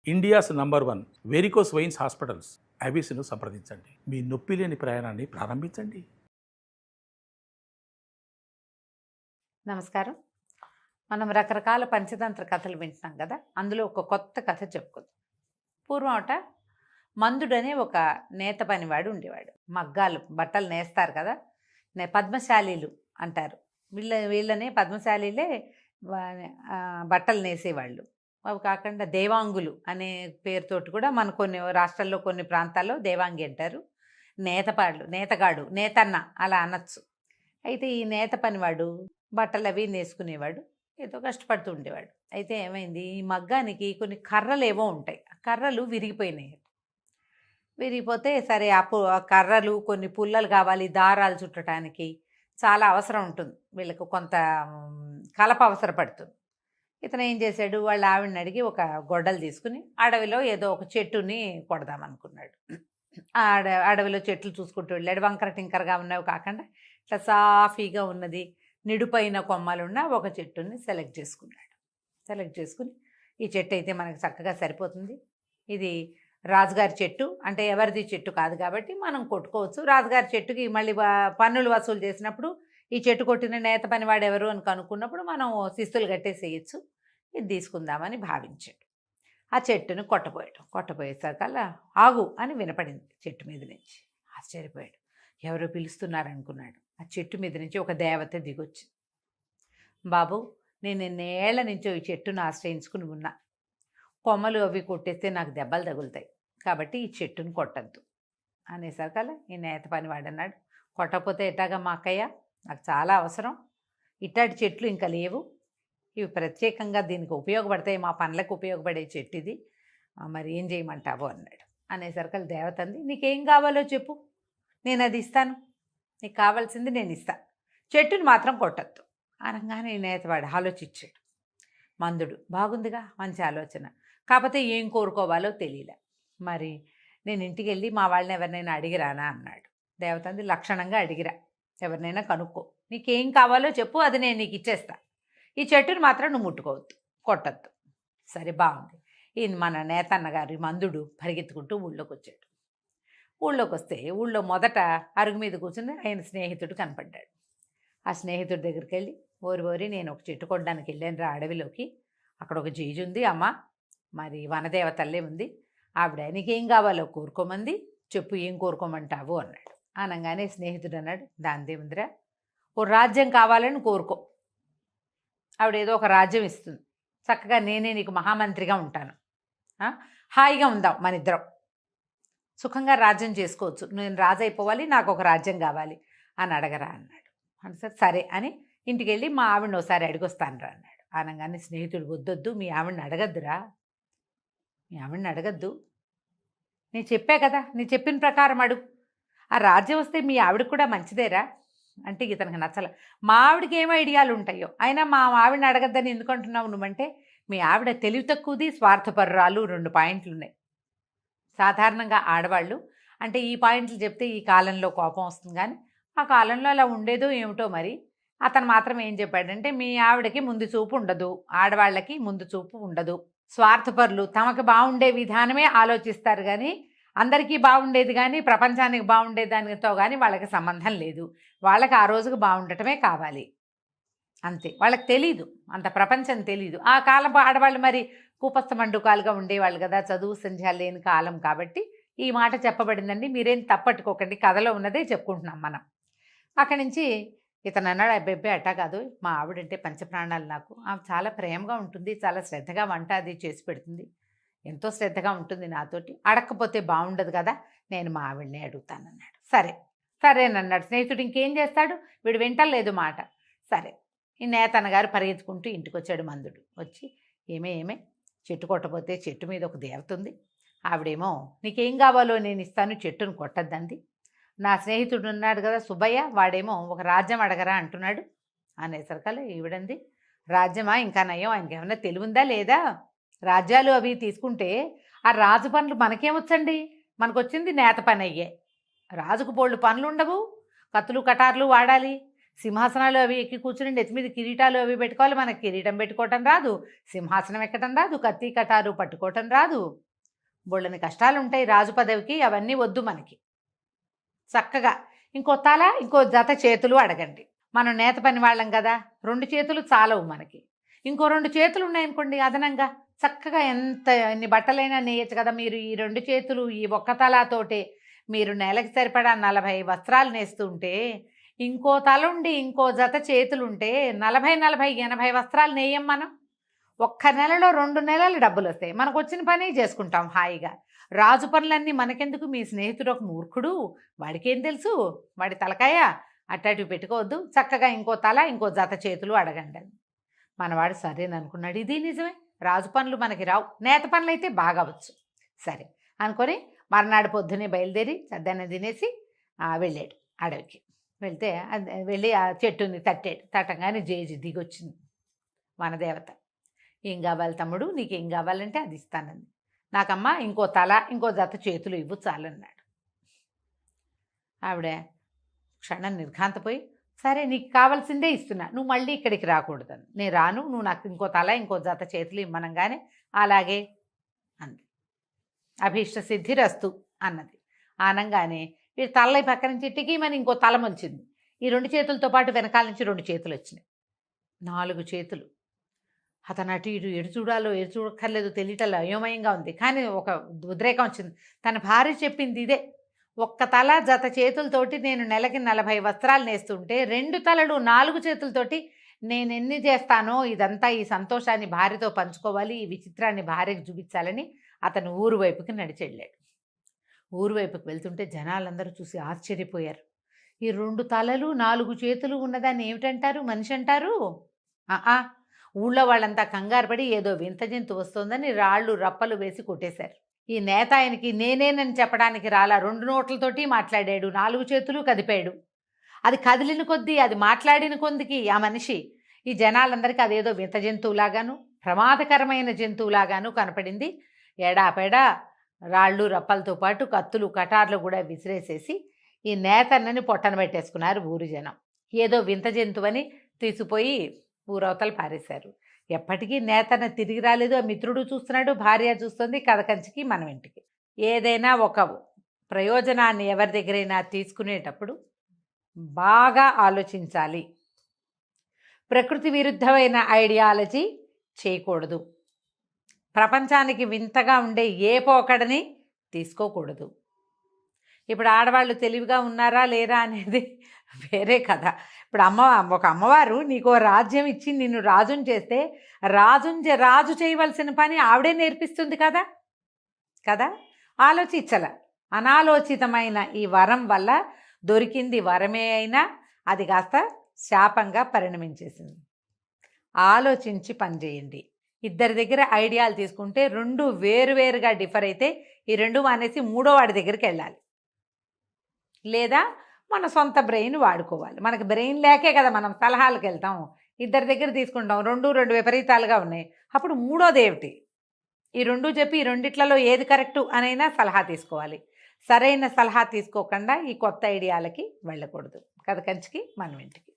India's number 1 varicose veins hospitals ఐబీసీను సంప్రదించండి. మీ నొప్పి లేని ప్రయాణాన్ని ప్రారంభించండి. నమస్కారం. మనం రకరకాల పంచతంత్ర కథలు వింటున్నాం కదా. అందులో ఒక కొత్త కథ చెప్పుకుందాం. పూర్వం మందుడనే ఒక నేత పనివాడు ఉండేవాడు. మగ్గాలు బట్టలు నేస్తారు కదా, పద్మశాలీలు అంటారు. వీళ్ళనే పద్మశాలీలే బట్టలు నేసేవాళ్ళు. అవి కాకుండా దేవాంగులు అనే పేరుతోటి కూడా మన కొన్ని రాష్ట్రాల్లో కొన్ని ప్రాంతాల్లో దేవాంగి అంటారు. నేతగాడు నేతన్న అలా అనొచ్చు. అయితే ఈ నేత పనివాడు బట్టలు అవి నేసుకునేవాడు, ఏదో కష్టపడుతూ ఉండేవాడు. అయితే ఏమైంది, ఈ మగ్గానికి కొన్ని కర్రలు ఏవో ఉంటాయి, ఆ కర్రలు విరిగిపోయినాయి. విరిగిపోతే సరే ఆ కర్రలు కొన్ని పుల్లలు కావాలి, దారాలు చుట్టడానికి చాలా అవసరం ఉంటుంది, వీళ్ళకు కొంత కలప అవసరపడుతుంది. ఇతను ఏం చేశాడు, వాళ్ళ ఆవిడని అడిగి ఒక గొడ్డలు తీసుకుని అడవిలో ఏదో ఒక చెట్టుని కొడదామనుకున్నాడు. అడవిలో చెట్లు చూసుకుంటూ వెళ్ళాడు. వంకర టింకరగా ఉన్నవి కాకుండా ఇట్లా సాఫీగా ఉన్నది, నిడుపైన కొమ్మలున్న ఒక చెట్టుని సెలెక్ట్ చేసుకున్నాడు. సెలెక్ట్ చేసుకుని ఈ చెట్టు అయితే మనకు చక్కగా సరిపోతుంది, ఇది రాజుగారి చెట్టు, అంటే ఎవరిది చెట్టు కాదు కాబట్టి మనం కొట్టుకోవచ్చు. రాజుగారి చెట్టుకి మళ్ళీ పన్నులు వసూలు చేసినప్పుడు ఈ చెట్టు కొట్టిన నేత పనివాడు ఎవరు అని కనుక్కున్నప్పుడు మనం శిస్తులు కట్టేసేయచ్చు, ఇది తీసుకుందామని భావించాడు. ఆ చెట్టును కొట్టపోయేసరికల్లా ఆగు అని వినపడింది చెట్టు మీద నుంచి. ఆశ్చర్యపోయాడు, ఎవరో పిలుస్తున్నారనుకున్నాడు. ఆ చెట్టు మీద నుంచి ఒక దేవత దిగొచ్చింది. బాబు, నేను ఎన్నేళ్ల నుంచో ఈ చెట్టును ఆశ్రయించుకుని ఉన్నా, కొమ్మలు అవి కొట్టేస్తే నాకు దెబ్బలు తగులుతాయి, కాబట్టి ఈ చెట్టును కొట్టద్దు అనేసరికల్లా ఈ నేత పనివాడు అన్నాడు, కొట్టకపోతే ఎట్టాగా మా అక్కయ్య, నాకు చాలా అవసరం, ఇట్లాంటి చెట్లు ఇంకా లేవు, ఇవి ప్రత్యేకంగా దీనికి ఉపయోగపడతాయి, మా పనులకు ఉపయోగపడే చెట్టు ఇది, మరి ఏం చేయమంటావు అన్నాడు. అనేసరికి దేవత అంది, నీకేం కావాలో చెప్పు, నేను అది ఇస్తాను, నీకు కావాల్సింది నేను ఇస్తా, చెట్టుని మాత్రం కొట్టద్దు అనగానే నేతవాడు ఆలోచించాడు. మందుడు బాగుందిగా, మంచి ఆలోచన, కాకపోతే ఏం కోరుకోవాలో తెలియలే, మరి నేను ఇంటికి వెళ్ళి మా వాళ్ళని ఎవరినైనా అడిగిరానా అన్నాడు. దేవత అంది, లక్షణంగా అడిగిరా, ఎవరినైనా కనుక్కో, నీకేం కావాలో చెప్పు, అది నేను నీకు ఇచ్చేస్తా, ఈ చెట్టుని మాత్రం నువ్వు ముట్టుకోవద్దు, కొట్టద్దు. సరే బాగుంది. ఈయన మన నేతన్నగారి మందుడు పరిగెత్తుకుంటూ ఊళ్ళోకి వచ్చాడు. ఊళ్ళోకి వస్తే ఊళ్ళో మొదట అరుగు మీద కూర్చుని ఆయన స్నేహితుడు కనపడ్డాడు. ఆ స్నేహితుడి దగ్గరికి వెళ్ళి, ఓరి నేను ఒక చెట్టు కొట్టడానికి వెళ్ళాను రా అడవిలోకి, అక్కడ ఒక జీజు ఉంది అమ్మ, మరి వనదేవతల్లే ఉంది, ఆవిడ నీకేం కావాలో కోరుకోమంది, చెప్పు ఏం కోరుకోమంటావు అన్నాడు. అనగానే స్నేహితుడు అన్నాడు, దానిదేముందిరా, ఓ రాజ్యం కావాలని కోరుకో, ఆవిడ ఏదో ఒక రాజ్యం ఇస్తుంది, చక్కగా నేనే నీకు మహామంత్రిగా ఉంటాను, హాయిగా ఉందాం, మన ఇద్దరం సుఖంగా రాజ్యం చేసుకోవచ్చు, నేను రాజు అయిపోవాలి, నాకు ఒక రాజ్యం కావాలి అని అడగరా అన్నాడు. అంటే సరే అని ఇంటికి వెళ్ళి మా ఆవిడని ఒకసారి అడిగొస్తానురా అన్నాడు. అనగానే స్నేహితుడు, వద్దొద్దు, మీ ఆవిడని అడగద్దురా, మీ ఆవిడని అడగద్దు, నేను చెప్పా కదా, నేను చెప్పిన ప్రకారం అడుగు, ఆ రాజ్యం వస్తే మీ ఆవిడకి కూడా మంచిదేరా అంటే ఇతనికి నచ్చల. మా ఆవిడకి ఏమో ఐడియాలు ఉంటాయో, అయినా మా ఆవిడని అడగద్దని ఎందుకు అంటున్నావు నువ్వంటే, మీ ఆవిడ తెలివి తక్కువది, స్వార్థపరురాలు, 2 పాయింట్లు ఉన్నాయి. సాధారణంగా ఆడవాళ్ళు అంటే ఈ పాయింట్లు చెప్తే ఈ కాలంలో కోపం వస్తుంది, కానీ ఆ కాలంలో అలా ఉండేదో ఏమిటో మరి. అతను మాత్రం ఏం చెప్పాడంటే, మీ ఆవిడకి ముందు చూపు ఉండదు, ఆడవాళ్ళకి ముందు చూపు ఉండదు, స్వార్థపరులు, తమకు బాగుండే విధానమే ఆలోచిస్తారు, కానీ అందరికీ బాగుండేది కానీ ప్రపంచానికి బాగుండే దానితో కానీ వాళ్ళకి సంబంధం లేదు, వాళ్ళకి ఆ రోజుకు బాగుండటమే కావాలి అంతే, వాళ్ళకి తెలీదు, అంత ప్రపంచం తెలీదు. ఆ కాలం ఆడవాళ్ళు మరి కూపస్థ మండుకాలుగా ఉండేవాళ్ళు కదా, చదువు సంధ్యాలు లేని కాలం కాబట్టి ఈ మాట చెప్పబడిందండి, మీరేం తప్పట్టుకోకండి, కథలో ఉన్నదే చెప్పుకుంటున్నాం మనం. అక్కడి నుంచి ఇతను అన్నాడు, అబ్బెబ్బే అట్టా కాదు, మా ఆవిడంటే పంచప్రాణాలు నాకు, ఆమె చాలా ప్రేమగా ఉంటుంది, చాలా శ్రద్ధగా వంట అది చేసి పెడుతుంది, ఎంతో శ్రద్ధగా ఉంటుంది నాతోటి, అడగకపోతే బాగుండదు కదా, నేను మా ఆవిడనే అడుగుతానన్నాడు. సరేనన్నాడు స్నేహితుడు. ఇంకేం చేస్తాడు, వీడు వింటలేదు మాట. సరే, ఈ నేతన్నగారు పరిగెత్తుకుంటూ ఇంటికి వచ్చాడు. మందుడు వచ్చి, ఏమే చెట్టు కొట్టపోతే చెట్టు మీద ఒక దేవత ఉంది, ఆవిడేమో నీకేం కావాలో నేను ఇస్తాను, చెట్టును కొట్టద్దండి, నా స్నేహితుడు ఉన్నాడు కదా సుబ్బయ్య, వాడేమో ఒక రాజ్యం అడగరా అంటున్నాడు అనేసరికల్లా ఈవిడంది, రాజ్యమా, ఇంకా నయం, ఆయనకి ఏమన్నా తెలివిందా లేదా, రాజ్యాలు అవి తీసుకుంటే ఆ రాజు పనులు మనకేమొచ్చండి, మనకొచ్చింది నేత పని అయ్యే, రాజుకు పోళ్ళు పనులు ఉండవు, కత్తులు కటార్లు వాడాలి, సింహాసనాలు అవి ఎక్కి కూర్చుని నెత్తి మీద కిరీటాలు అవి పెట్టుకోవాలి, మనకి కిరీటం పెట్టుకోవటం రాదు, సింహాసనం ఎక్కటం రాదు, కత్తి కటారు పట్టుకోవటం రాదు. బోళ్ళని కష్టాలు ఉంటాయి రాజు పదవికి, అవన్నీ వద్దు మనకి. చక్కగా ఇంకో తల ఇంకో జత చేతులు అడగండి. మనం నేత పని వాళ్ళం కదా, 2 చేతులు చాలవు మనకి. ఇంకో 2 చేతులు ఉన్నాయనుకోండి అదనంగా, చక్కగా ఎన్ని బట్టలైనా నేయచ్చు కదా. మీరు ఈ 2 చేతులు ఈ ఒక్క తలతోటే మీరు నెలకి సరిపడా 40 వస్త్రాలు నేస్తుంటే, ఇంకో తలుండి ఇంకో జత చేతులుంటే 40 80 వస్త్రాలు నేయం మనం. ఒక్క నెలలో 2 నెలలు డబ్బులు వస్తాయి, మనకు వచ్చిన పని చేసుకుంటాం హాయిగా. రాజు పనులన్నీ మనకెందుకు? మీ స్నేహితుడు ఒక మూర్ఖుడు, వాడికేం తెలుసు, వాడి తలకాయ అట్టాటివి పెట్టుకోవద్దు, చక్కగా ఇంకో తల ఇంకో జత చేతులు అడగండి అని. మనవాడు సరేననుకున్నాడు, ఇది నిజమే, రాజు పనులు మనకి రావు, నేత పనులు అయితే బాగా వచ్చు. సరే అనుకొని మర్నాడు పొద్దునే బయలుదేరి చద్దన్న తినేసి వెళ్ళాడు అడవికి. వెళ్తే వెళ్ళి ఆ చెట్టుని తట్టాడు. తట్టంగానే జేజి దిగొచ్చింది వనదేవత. ఏం కావాలి తమ్ముడు, నీకేం కావాలంటే అది ఇస్తానంది. నాకమ్మ ఇంకో తల ఇంకో జత చేతులు ఇవ్వు చాలన్నాడు. ఆవిడ క్షణం నిర్ఘాంతపోయి, సరే నీకు కావాల్సిందే ఇస్తున్నా, నువ్వు మళ్ళీ ఇక్కడికి రాకూడదని. నేను రాను, నువ్వు నాకు ఇంకో తల ఇంకో జత చేతులు ఇమ్మనంగానే అలాగే అంది. అభీష్ట సిద్ధిరస్తు అన్నది. ఆనంగానే వీడు తల పక్క నుంచి టికీమని ఇంకో తల మొలిచింది. ఈ 2 చేతులతో పాటు వెనకాల నుంచి 2 చేతులు వచ్చినాయి, 4 చేతులు. అతను అటు ఇటు ఎడు చూడాలో ఎడు చూడక్కర్లేదు తెలియటల్లో అయోమయంగా ఉంది. కానీ ఒక ఉద్రేకం వచ్చింది. తన భార్య చెప్పింది ఇదే, ఒక్క తల జత చేతులతోటి నేను నెలకి 40 వస్త్రాలు నేస్తుంటే 2 తలలు 4 చేతులతోటి నేను ఎన్ని చేస్తానో ఇదంతా ఈ సంతోషాన్ని భార్యతో పంచుకోవాలి, ఈ విచిత్రాన్ని భార్యకు చూపించాలని అతను ఊరు వైపుకి నడిచెళ్ళాడు. ఊరు వైపుకి వెళ్తుంటే జనాలందరూ చూసి ఆశ్చర్యపోయారు. ఈ 2 తలలు 4 చేతులు ఉన్నదాన్ని ఏమిటంటారు, మనిషి అంటారు? ఊళ్ళో వాళ్ళంతా కంగారు పడి ఏదో వింత జంతు వస్తోందని రాళ్ళు రప్పలు వేసి కొట్టేశారు. ఈ నేత ఆయనకి నేనేనని చెప్పడానికి రాలా, 2 నోట్లతోటి మాట్లాడాడు, 4 చేతులు కదిపాడు. అది కదిలిన కొద్దీ, అది మాట్లాడిన కొద్దికి ఆ మనిషి ఈ జనాలందరికీ అదేదో వింత జంతువులాగాను ప్రమాదకరమైన జంతువులాగాను కనపడింది. ఎడాపెడా రాళ్ళు రప్పలతో పాటు కత్తులు కటార్లు కూడా విసిరేసేసి ఈ నేతన్నని పొట్టన పెట్టేసుకున్నారు ఊరి జనం. ఏదో వింత జంతువని తీసుకుపోయి ఊరవతలు పారేశారు. ఎప్పటికీ నేతన్న తిరిగి రాలేదు. ఆ మిత్రుడు చూస్తున్నాడు, భార్య చూస్తుంది, కథ కంచికి మనం ఇంటికి. ఏదైనా ఒక ప్రయోజనాన్ని ఎవరి దగ్గరైనా తీసుకునేటప్పుడు బాగా ఆలోచించాలి. ప్రకృతి విరుద్ధమైన ఐడియాలజీ చేయకూడదు. ప్రపంచానికి వింతగా ఉండే ఏ పోకడని తీసుకోకూడదు. ఇప్పుడు ఆడవాళ్ళు తెలివిగా ఉన్నారా లేరా అనేది వేరే కథ. ఇప్పుడు ఒక అమ్మవారు నీకు రాజ్యం ఇచ్చి నిన్ను రాజుని చేస్తే రాజు చేయవలసిన పని ఆవిడే నేర్పిస్తుంది కదా కదా ఆలోచించల. అనాలోచితమైన ఈ వరం వల్ల దొరికింది వరమే అయినా అది కాస్త శాపంగా పరిణమించేసింది. ఆలోచించి పనిచేయండి. ఇద్దరి దగ్గర ఐడియాలు తీసుకుంటే 2 వేరువేరుగా డిఫర్ అయితే ఈ 2 మానేసి 3వ వాడి దగ్గరికి వెళ్ళాలి, లేదా మన సొంత బ్రెయిన్ వాడుకోవాలి. మనకి బ్రెయిన్ లేకే కదా మనం సలహాలకు వెళ్తాం. ఇద్దరి దగ్గర తీసుకుంటాం, 2 విపరీతాలుగా ఉన్నాయి. అప్పుడు 3వది ఏమిటి? ఈ 2 చెప్పి ఈ 2 ఏది కరెక్టు అనైనా సలహా తీసుకోవాలి. సరైన సలహా తీసుకోకుండా ఈ కొత్త ఐడియాలకి వెళ్ళకూడదు. కథ కంచికి మనం ఇంటికి.